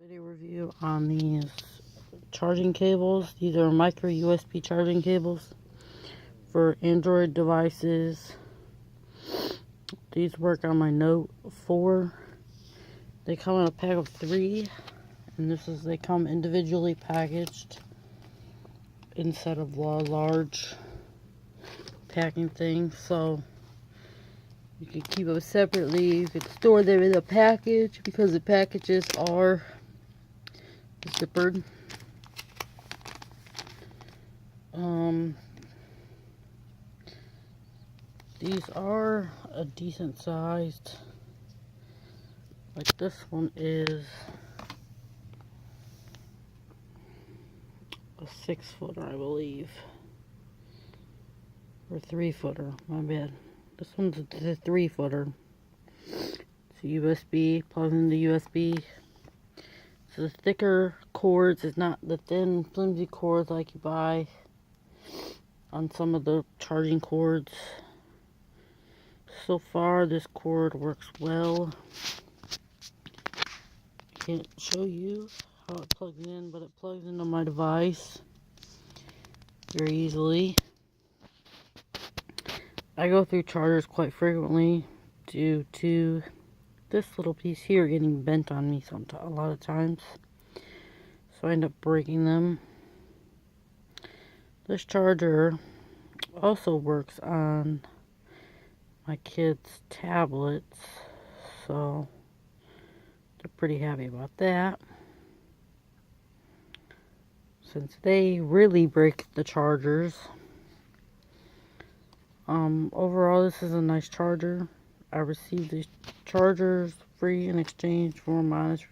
Video review on these charging cables. These are micro USB charging cables for Android devices. These work on my Note 4. They come in a pack of 3, and they come individually packaged instead of a large packing thing, so you can keep them separately. You can store them in a package because the packages are zippered. These are a decent sized, like this one is a 6-footer, I believe, or 3-footer, my bad. This one's a 3-footer. It's a USB, plugs into USB. So the thicker cords is not the thin, flimsy cords like you buy on some of the charging cords. So far, this cord works well. I can't show you how it plugs in, but it plugs into my device very easily. I go through chargers quite frequently due to this little piece here getting bent on me a lot of times. So I end up breaking them. This charger also works on my kids' tablets, so they're pretty happy about that, since they really break the chargers. Overall, this is a nice charger. I received these chargers free in exchange for my honest